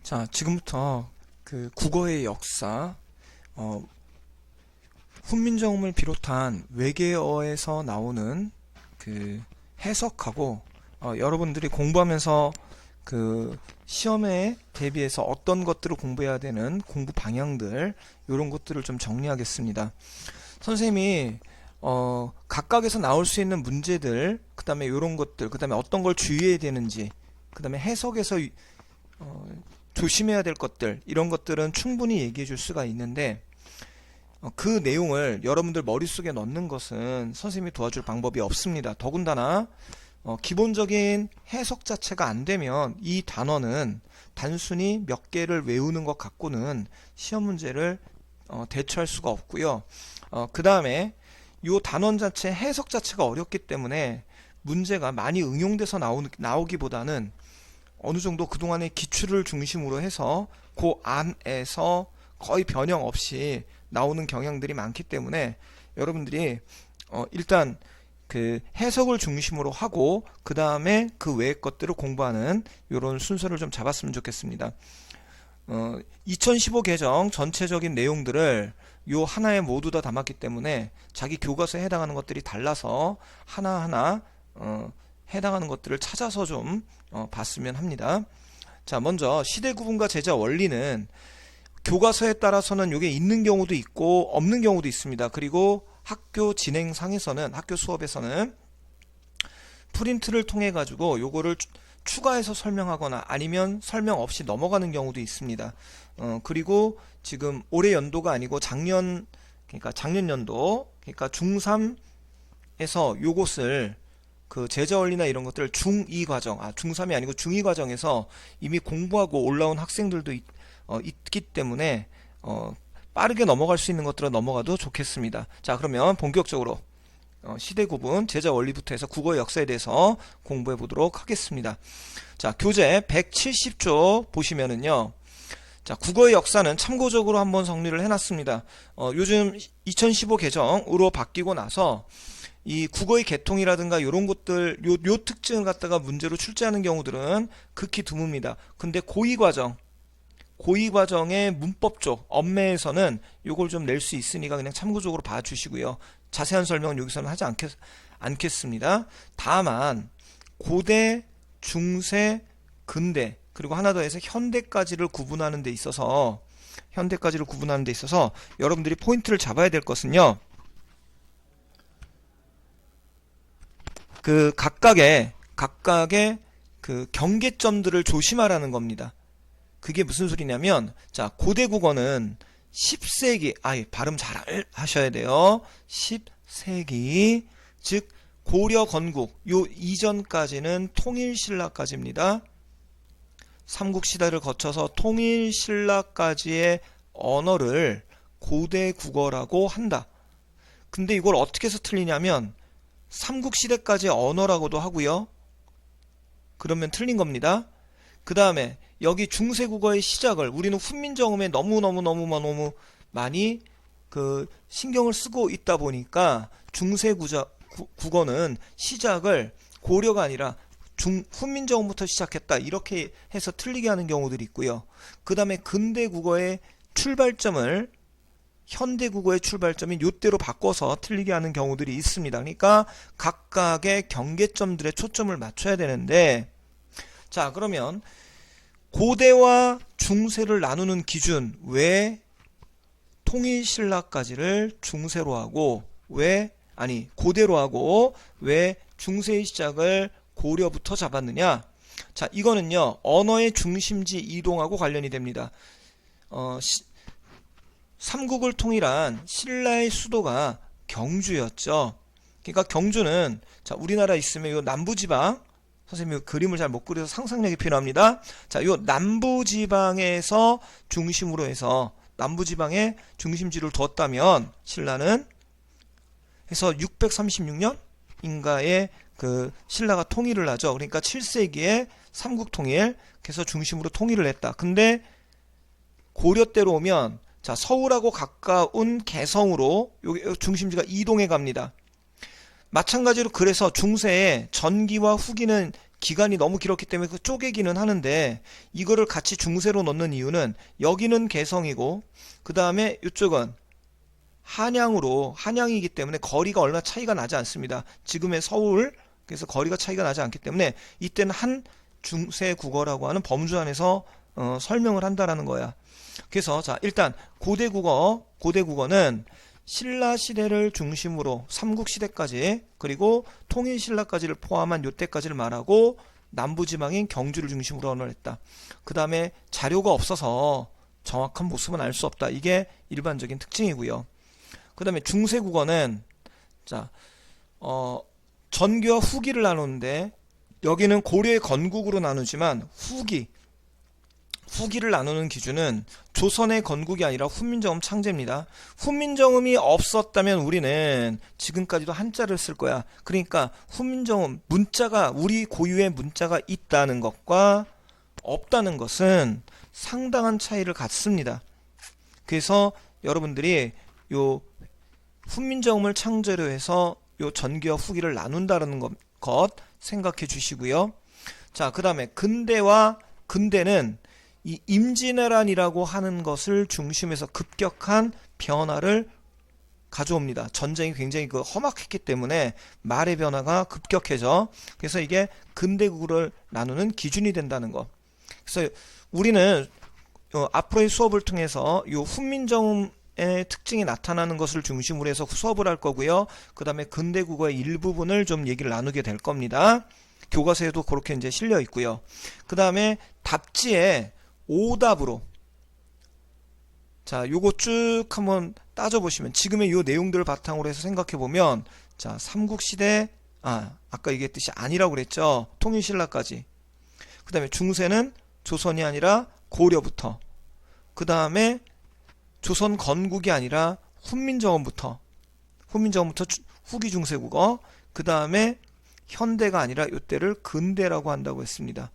자, 지금부터 그 국어의 역사, 어, 훈민정음을 비롯한 외계어에서 나오는 그 해석하고, 여러분들이 공부하면서 그 시험에 대비해서 어떤 것들을 공부해야 되는 공부 방향들, 이런 것들을 좀 정리하겠습니다. 선생님이 각각에서 나올 수 있는 문제들, 그 다음에 이런 것들, 그 다음에 어떤 걸 주의해야 되는지, 그 다음에 해석에서 어, 조심해야 될 것들, 이런 것들은 충분히 얘기해 줄 수가 있는데, 그 내용을 여러분들 머릿속에 넣는 것은 선생님이 도와줄 방법이 없습니다. 더군다나 기본적인 해석 자체가 안 되면 이 단어는 단순히 몇 개를 외우는 것 갖고는 시험 문제를 대처할 수가 없고요. 그 다음에 이 단원 자체 해석 자체가 어렵기 때문에 문제가 많이 응용돼서 나오기보다는 어느 정도 그동안의 기출을 중심으로 해서 그 안에서 거의 변형 없이 나오는 경향들이 많기 때문에 여러분들이 일단 그 해석을 중심으로 하고 그 다음에 그 외의 것들을 공부하는 이런 순서를 좀 잡았으면 좋겠습니다. 2015 개정 전체적인 내용들을 요 하나에 모두 다 담았기 때문에 자기 교과서에 해당하는 것들이 달라서 하나하나 해당하는 것들을 찾아서 좀 봤으면 합니다. 자, 먼저 시대 구분과 제자 원리는 교과서에 따라서는 이게 있는 경우도 있고 없는 경우도 있습니다. 그리고 학교 진행상에서는, 학교 수업에서는 프린트를 통해 가지고 요거를 추가해서 설명하거나 아니면 설명 없이 넘어가는 경우도 있습니다. 그리고 지금 올해 연도가 아니고 그러니까 작년 연도, 그러니까 중3에서 요것을 그 제자 원리나 이런 것들을 중2 과정, 중3이 아니고 중2 과정에서 이미 공부하고 올라온 학생들도 있기 때문에 빠르게 넘어갈 수 있는 것들은 넘어가도 좋겠습니다. 자, 그러면 본격적으로 시대 구분, 제자 원리부터 해서 국어 역사에 대해서 공부해 보도록 하겠습니다. 자, 교재 170조 보시면은요. 자, 국어의 역사는 참고적으로 한번 정리를 해놨습니다. 요즘 2015 개정으로 바뀌고 나서 이 국어의 계통이라든가 이런 것들, 요 특징을 갖다가 문제로 출제하는 경우들은 극히 드뭅니다. 근데 고의 과정의 문법 쪽, 엄매에서는 요걸 좀 낼 수 있으니까 그냥 참고적으로 봐주시고요. 자세한 설명은 여기서는 하지 않겠습니다. 다만 고대, 중세, 근대, 그리고 하나 더 해서 현대까지를 구분하는 데 있어서 여러분들이 포인트를 잡아야 될 것은요. 그 각각의 그 경계점들을 조심하라는 겁니다. 그게 무슨 소리냐면, 자, 고대 국어는 10세기, 발음 잘 하셔야 돼요. 10세기, 즉 고려 건국 요 이전까지는 통일신라까지입니다. 삼국시대를 거쳐서 통일신라까지의 언어를 고대 국어라고 한다. 근데 이걸 어떻게 해서 틀리냐면 삼국시대까지의 언어라고도 하고요. 그러면 틀린 겁니다. 그 다음에 여기 중세국어의 시작을 우리는 훈민정음에 너무 많이 그 신경을 쓰고 있다 보니까 중세국어는 시작을 고려가 아니라 훈민정음부터 시작했다, 이렇게 해서 틀리게 하는 경우들이 있고요. 그 다음에 근대국어의 출발점을 현대국어의 출발점인 요때로 바꿔서 틀리게 하는 경우들이 있습니다. 그러니까 각각의 경계점들에 초점을 맞춰야 되는데, 자, 그러면 고대와 중세를 나누는 기준, 왜 통일신라까지를 중세로 하고 고대로 하고 왜 중세의 시작을 고려부터 잡았느냐? 자, 이거는요, 언어의 중심지 이동하고 관련이 됩니다. 삼국을 통일한 신라의 수도가 경주였죠. 그러니까 경주는, 자, 우리나라 있으면 요 남부지방, 선생님이 그림을 잘 못 그려서 상상력이 필요합니다. 자, 요 남부지방에서 중심으로 해서 남부지방에 중심지를 뒀다면 신라는 해서 636년 인가에 그 신라가 통일을 하죠. 그러니까 7세기에 삼국 통일, 그래서 중심으로 통일을 했다. 근데 고려 때로 오면, 자, 서울하고 가까운 개성으로 요 중심지가 이동해 갑니다. 마찬가지로 그래서 중세에 전기와 후기는 기간이 너무 길었기 때문에 그 쪼개기는 하는데 이거를 같이 중세로 넣는 이유는 여기는 개성이고 그 다음에 이쪽은 한양이기 때문에 거리가 얼마 차이가 나지 않습니다. 지금의 서울 그래서 거리가 차이가 나지 않기 때문에 이때는 한 중세 국어라고 하는 범주 안에서 설명을 한다라는 거야. 그래서 자 일단 고대국어는 신라 시대를 중심으로 삼국시대까지 그리고 통일신라까지를 포함한 요때까지를 말하고 남부지방인 경주를 중심으로 언어했다. 그 다음에 자료가 없어서 정확한 모습은 알 수 없다. 이게 일반적인 특징이고요. 그 다음에 중세국어는 자 전기와 후기를 나누는데 여기는 고려의 건국으로 나누지만 후기를 나누는 기준은 조선의 건국이 아니라 훈민정음 창제입니다. 훈민정음이 없었다면 우리는 지금까지도 한자를 쓸 거야. 그러니까 훈민정음 문자가 우리 고유의 문자가 있다는 것과 없다는 것은 상당한 차이를 갖습니다. 그래서 여러분들이 요 훈민정음을 창제로 해서 요 전기와 후기를 나눈다는 것 생각해 주시고요. 자, 그 다음에 근대는 이 임진왜란이라고 하는 것을 중심에서 급격한 변화를 가져옵니다. 전쟁이 굉장히 험악했기 때문에 말의 변화가 급격해져. 그래서 이게 근대국을 나누는 기준이 된다는 거. 그래서 우리는 앞으로의 수업을 통해서 이 훈민정음의 특징이 나타나는 것을 중심으로 해서 수업을 할 거고요. 그 다음에 근대국어의 일부분을 좀 얘기를 나누게 될 겁니다. 교과서에도 그렇게 이제 실려 있고요. 그 다음에 답지에 오답으로 자 요거 쭉 한번 따져보시면 지금의 요 내용들을 바탕으로 해서 생각해보면 자 삼국시대 아까 얘기했듯이 아니라고 그랬죠. 통일신라까지. 그 다음에 중세는 조선이 아니라 고려부터 그 다음에 조선 건국이 아니라 훈민정음부터 후기 중세국어 그 다음에 현대가 아니라 이때를 근대라고 한다고 했습니다.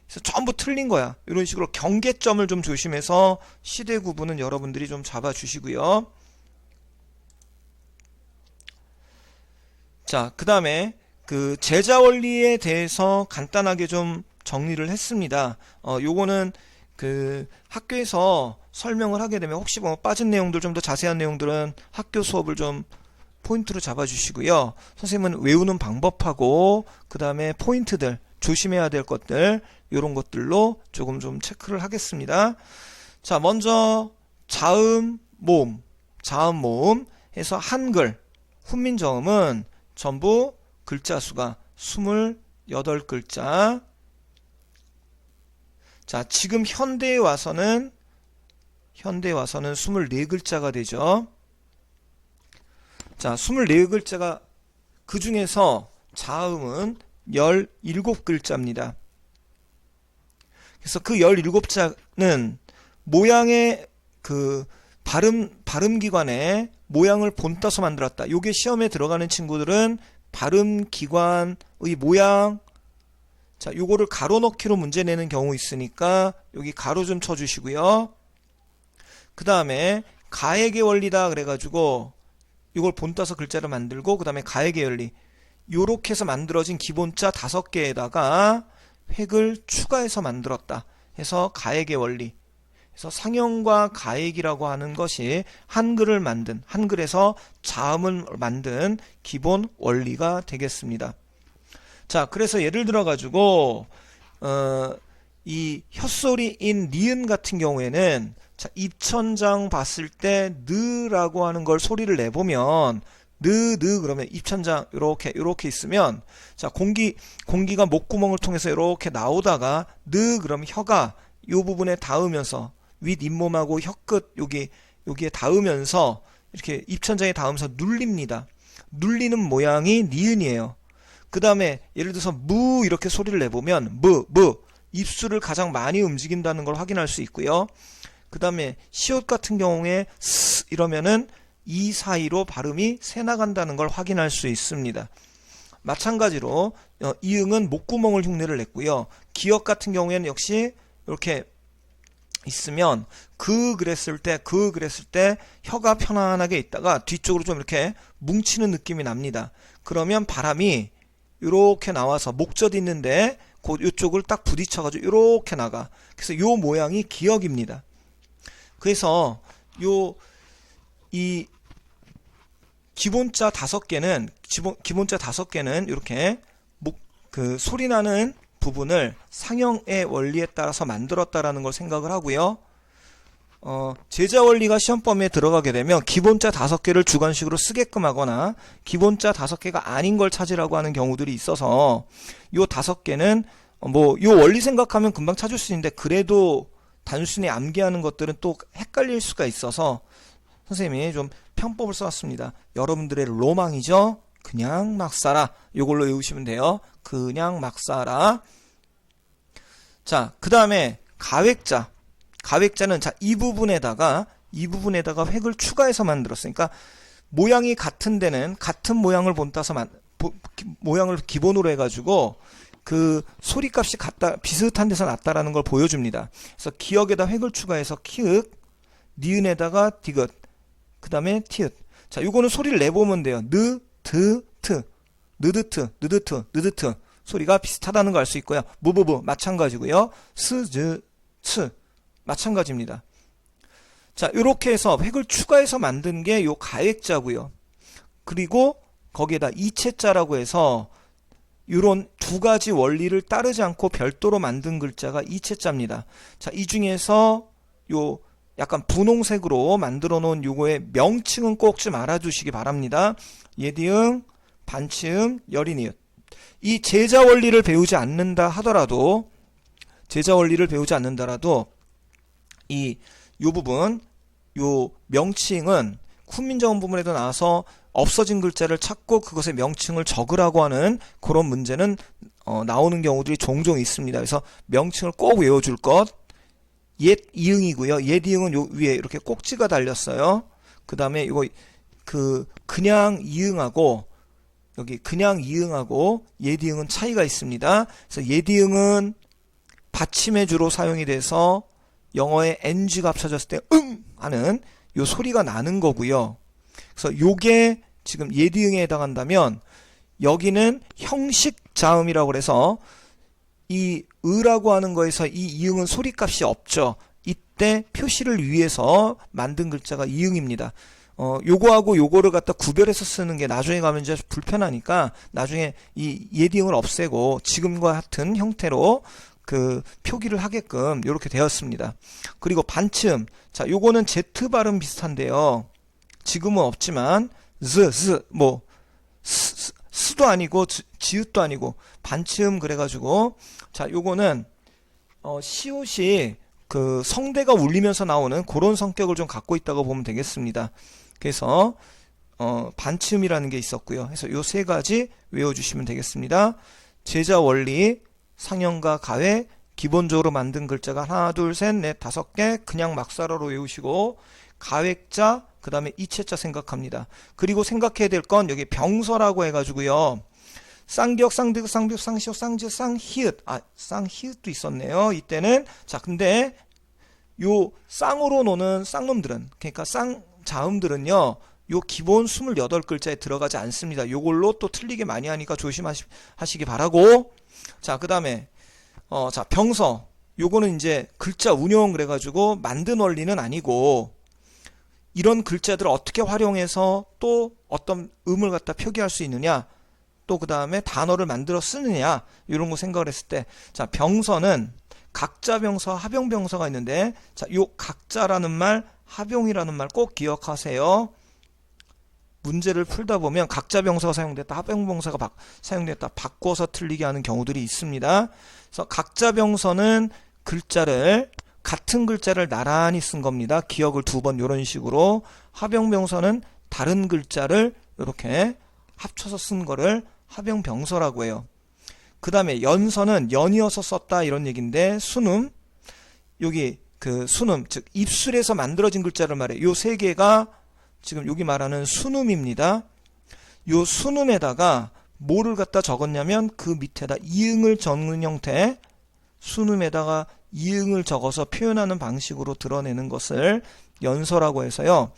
그래서 전부 틀린 거야. 이런 식으로 경계점을 좀 조심해서 시대 구분은 여러분들이 좀 잡아주시고요. 자, 그 다음에 그 제자 원리에 대해서 간단하게 좀 정리를 했습니다. 요거는 그 학교에서 설명을 하게 되면 혹시 뭐 빠진 내용들 좀 더 자세한 내용들은 학교 수업을 좀 포인트로 잡아주시고요. 선생님은 외우는 방법하고 그 다음에 포인트들 조심해야 될 것들 이런 것들로 조금 좀 체크를 하겠습니다. 자, 먼저 자음, 모음 해서 한글 훈민정음은 전부 글자 수가 28글자. 자, 지금 현대에 와서는 24글자가 되죠. 자, 24글자가 그 중에서 자음은 17글자입니다. 그래서 그 17자는 모양의 그 발음기관의 모양을 본따서 만들었다. 요게 시험에 들어가는 친구들은 발음기관의 모양, 자, 요거를 가로 넣기로 문제 내는 경우 있으니까 여기 가로 좀 쳐주시고요. 그 다음에 가액의 원리다 그래가지고 이걸 본따서 글자를 만들고 그 다음에 가액의 원리 요렇게 해서 만들어진 기본자 5개에다가 획을 추가해서 만들었다 해서 가액의 원리. 그래서 상형과 가액이라고 하는 것이 한글에서 자음을 만든 기본 원리가 되겠습니다. 자, 그래서 예를 들어 가지고 이 혓소리인 니은 같은 경우에는 자, 입천장 봤을 때 느라고 하는 걸 소리를 내보면 느 그러면 입천장 요렇게 있으면 자, 공기가 목구멍을 통해서 요렇게 나오다가 느 그러면 혀가 요 부분에 닿으면서 윗잇몸하고 혀끝 여기에 닿으면서 이렇게 입천장에 닿으면서 눌립니다. 눌리는 모양이 니은이에요. 그 다음에 예를 들어서 무 이렇게 소리를 내보면 무 입술을 가장 많이 움직인다는 걸 확인할 수 있고요. 그 다음에 시옷 같은 경우에 스 이러면은 이 사이로 발음이 새 나간다는 걸 확인할 수 있습니다. 마찬가지로 이응은 목구멍을 흉내를 냈고요. 기역 같은 경우에는 역시 이렇게 있으면 그랬을 때 혀가 편안하게 있다가 뒤쪽으로 좀 이렇게 뭉치는 느낌이 납니다. 그러면 바람이 이렇게 나와서 목젖 있는데 요쪽을 딱 부딪혀가지고 이렇게 나가. 그래서 요 모양이 기역입니다. 그래서 이 기본자 5개는 기본자 5개는 이렇게 그 소리 나는 부분을 상형의 원리에 따라서 만들었다라는 걸 생각을 하고요. 제자 원리가 시험 범위에 들어가게 되면 기본자 5개를 주관식으로 쓰게끔 하거나 기본자 5개가 아닌 걸 찾으라고 하는 경우들이 있어서 요 5개는 요 원리 생각하면 금방 찾을 수 있는데 그래도 단순히 암기하는 것들은 또 헷갈릴 수가 있어서 선생님이 좀 편법을 써왔습니다. 여러분들의 로망이죠? 그냥 막 살아. 요걸로 외우시면 돼요. 그냥 막 살아. 자, 그 다음에 가획자. 가획자는 자, 이 부분에다가 획을 추가해서 만들었으니까 모양이 같은 데는 같은 모양을 모양을 기본으로 해가지고 그 소리값이 비슷한 데서 났다라는 걸 보여줍니다. 그래서 기역에다 획을 추가해서 키읔, 니은에다가 디귿, 그 다음에 티읕. 자, 요거는 소리를 내보면 돼요. 느, 드, 트, 느드트, 느드트, 느드트. 소리가 비슷하다는 걸 알 수 있고요. 무부부 마찬가지고요. 스, 즈, 츠 마찬가지입니다. 자, 요렇게 해서 획을 추가해서 만든 게 요 가획자고요. 그리고 거기에다 이체자라고 해서 요런 두 가지 원리를 따르지 않고 별도로 만든 글자가 이체자입니다. 자, 이 중에서 요 약간 분홍색으로 만들어 놓은 요거의 명칭은 꼭 좀 알아두시기 바랍니다. 예디응, 반치음, 여리니읒. 이 제자 원리를 배우지 않는다 하더라도 요 부분, 요 명칭은 훈민정음 부분에도 나와서 없어진 글자를 찾고 그것의 명칭을 적으라고 하는 그런 문제는 나오는 경우들이 종종 있습니다. 그래서 명칭을 꼭 외워줄 것. 옛 이응이고요. 옛 이응은 요 위에 이렇게 꼭지가 달렸어요. 그 다음에 이거 그냥 이응하고 여기 그냥 이응하고 옛 이응은 차이가 있습니다. 그래서 옛 이응은 받침의 주로 사용이 돼서 영어의 NG가 합쳐졌을 때 하는 요 소리가 나는 거고요. 그래서 요게 지금 옛 이응에 해당한다면 여기는 형식 자음이라고 그래서 이 으라고 하는 거에서 이 이응은 소리값이 없죠. 이때 표시를 위해서 만든 글자가 이응입니다. 요거하고 요거를 갖다 구별해서 쓰는 게 나중에 가면 이제 불편하니까 나중에 이 옛 이응을 없애고 지금과 같은 형태로 그 표기를 하게끔 이렇게 되었습니다. 그리고 반치음. 자, 요거는 Z 발음 비슷한데요. 지금은 없지만 스도 아니고 지읒도 아니고 반치음 그래가지고 자, 요거는 시옷이 그 성대가 울리면서 나오는 그런 성격을 좀 갖고 있다고 보면 되겠습니다. 그래서 반치음이라는 게 있었고요. 그래서 요 세 가지 외워주시면 되겠습니다. 제자 원리, 상형과 가획, 기본적으로 만든 글자가 하나, 둘, 셋, 넷, 5개 그냥 막사라로 외우시고 가획자, 그 다음에 이체자 생각합니다. 그리고 생각해야 될 건 여기 병서라고 해가지고요. 쌍기역, 쌍디귿, 쌍비읍, 쌍시옷, 쌍지읒, 쌍히읗. 쌍히읗도 있었네요. 이때는. 자, 근데 요 쌍으로 노는 쌍놈들은, 그러니까 쌍자음들은요. 요 기본 28글자에 들어가지 않습니다. 요걸로 또 틀리게 많이 하니까 조심하시기 바라고. 자, 그 다음에 자, 병서. 요거는 이제 글자 운용 그래가지고 만든 원리는 아니고 이런 글자들을 어떻게 활용해서 또 어떤 음을 갖다 표기할 수 있느냐, 또 그 다음에 단어를 만들어 쓰느냐, 이런 거 생각을 했을 때, 자, 병서는 각자병서, 합용병서가 있는데, 자, 요 각자라는 말, 합용이라는 말 꼭 기억하세요. 문제를 풀다 보면 각자병서가 사용됐다, 합용병서가 사용됐다, 바꿔서 틀리게 하는 경우들이 있습니다. 그래서 각자병서는 같은 글자를 나란히 쓴 겁니다. 기억을 2번 이런 식으로. 합용병서는 다른 글자를 이렇게 합쳐서 쓴 거를 합용병서라고 해요. 그 다음에 연서는 연이어서 썼다 이런 얘기인데, 순음, 여기 그 순음, 즉 입술에서 만들어진 글자를 말해요. 요 세 개가 지금 여기 말하는 순음입니다. 요 순음에다가 뭐를 갖다 적었냐면 그 밑에다 이응을 적는 형태, 순음에다가 이응을 적어서 표현하는 방식으로 드러내는 것을 연서라고 해서요.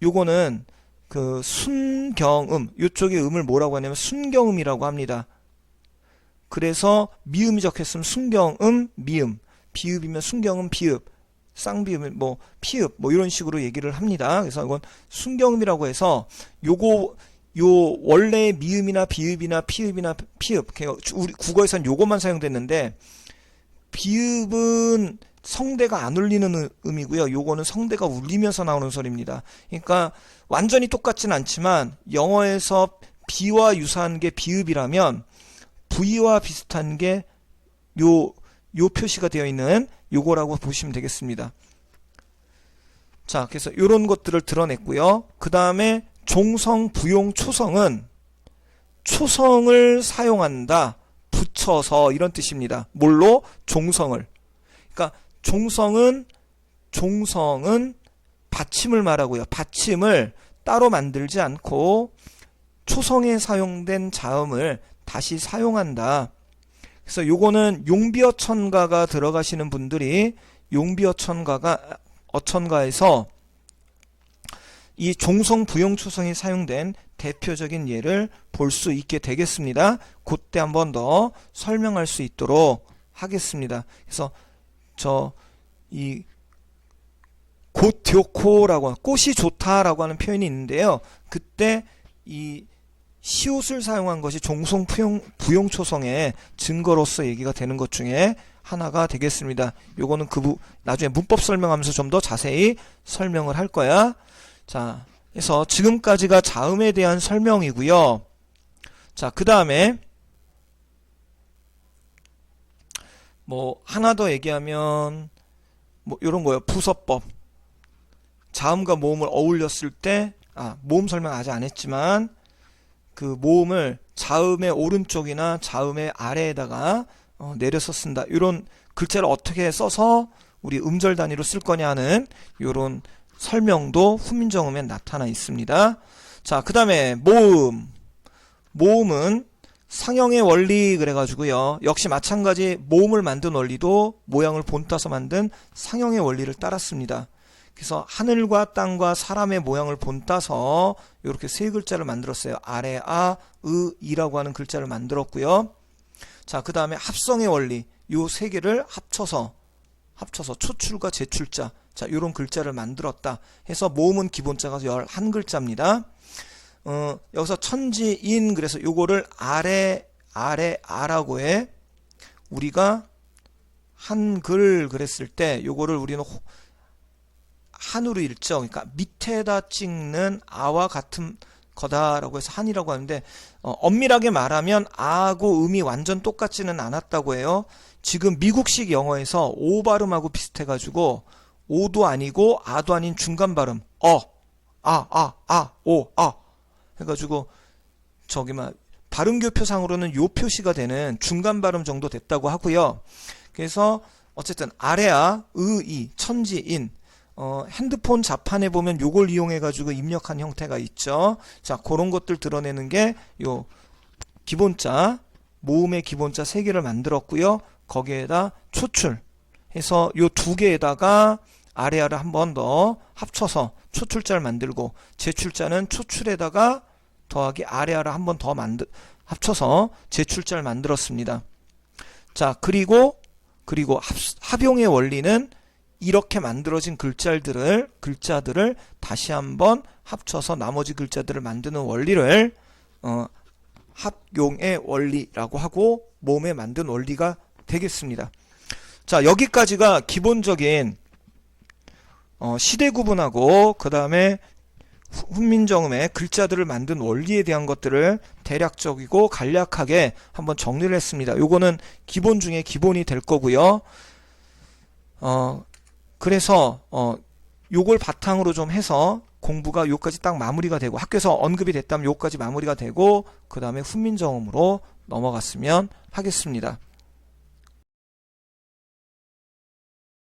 요거는 그 순경음, 요쪽의 음을 뭐라고 하냐면 순경음이라고 합니다. 그래서 미음이 적혔으면 순경음, 미음, 비읍이면 순경음, 비읍, 쌍비읍은 뭐 피읍 뭐 이런 식으로 얘기를 합니다. 그래서 이건 순경음이라고 해서 요거 요 원래 미음이나 비읍이나 피읍이나 피읍 우리 국어에서는 요것만 사용됐는데 비읍은 성대가 안 울리는 음이고요. 요거는 성대가 울리면서 나오는 소리입니다. 그러니까 완전히 똑같진 않지만 영어에서 B와 유사한 게 비읍이라면 V와 비슷한 게 요 표시가 되어 있는 요거라고 보시면 되겠습니다. 자, 그래서 요런 것들을 드러냈고요. 그 다음에 종성, 부용, 초성은 초성을 사용한다. 붙여서 이런 뜻입니다. 뭘로? 종성을. 그러니까 종성은 받침을 말하고요. 받침을 따로 만들지 않고 초성에 사용된 자음을 다시 사용한다. 그래서 요거는 용비어천가가 들어가시는 분들이 어천가에서 이 종성, 부용, 초성이 사용된 대표적인 예를 볼 수 있게 되겠습니다. 그때 한 번 더 설명할 수 있도록 하겠습니다. 그래서 이 곧요코라고 꽃이 좋다라고 하는 표현이 있는데요. 그때 이 시옷을 사용한 것이 종성, 부용, 초성의 증거로서 얘기가 되는 것 중에 하나가 되겠습니다. 요거는 나중에 문법 설명하면서 좀 더 자세히 설명을 할 거야. 자, 그래서 지금까지가 자음에 대한 설명이고요. 자, 그 다음에 뭐 하나 더 얘기하면 뭐 요런 거예요. 부서법. 자음과 모음을 어울렸을 때 모음 설명 아직 안 했지만 그 모음을 자음의 오른쪽이나 자음의 아래에다가 내려서 쓴다. 이런 글자를 어떻게 써서 우리 음절 단위로 쓸 거냐 하는 이런 설명도 훈민정음에 나타나 있습니다. 자, 그 다음에 모음. 모음은 상형의 원리 그래가지고요. 역시 마찬가지 모음을 만든 원리도 모양을 본따서 만든 상형의 원리를 따랐습니다. 그래서 하늘과 땅과 사람의 모양을 본따서 이렇게 세 글자를 만들었어요. 아래, 아, 으, 이라고 하는 글자를 만들었고요. 자, 그 다음에 합성의 원리. 요 세 개를 합쳐서 초출과 제출자. 자, 요런 글자를 만들었다. 해서 모음은 기본자가 11글자입니다. 여기서 천지인 그래서 요거를 아라고 해. 우리가 한글 그랬을 때 요거를 우리는 한으로 읽죠. 그러니까 밑에다 찍는 아와 같은 거다라고 해서 한이라고 하는데 엄밀하게 말하면 아하고 음이 완전 똑같지는 않았다고 해요. 지금 미국식 영어에서 오 발음하고 비슷해가지고 오도 아니고 아도 아닌 중간 발음 해가지고 발음교표상으로는 요 표시가 되는 중간 발음 정도 됐다고 하고요. 그래서 어쨌든 아래아, 의, 천지인 핸드폰 자판에 보면 요걸 이용해가지고 입력한 형태가 있죠. 자, 그런 것들 드러내는 게 요 기본자, 모음의 기본자 3개를 만들었고요. 거기에다 초출 해서 요 2개에다가 아래아를 한 번 더 합쳐서 초출자를 만들고 제출자는 초출에다가 더하기 아래아를 한 번 더 합쳐서 제출자를 만들었습니다. 자, 그리고 합용의 원리는 이렇게 만들어진 글자들을 다시 한번 합쳐서 나머지 글자들을 만드는 원리를 합용의 원리라고 하고 모음에 만든 원리가 되겠습니다. 자, 여기까지가 기본적인 시대 구분하고 그 다음에 훈민정음의 글자들을 만든 원리에 대한 것들을 대략적이고 간략하게 한번 정리를 했습니다. 요거는 기본 중에 기본이 될 거고요. 그래서 요걸 바탕으로 좀 해서 공부가 요까지 딱 마무리가 되고 학교에서 언급이 됐다면 요까지 마무리가 되고 그 다음에 훈민정음으로 넘어갔으면 하겠습니다.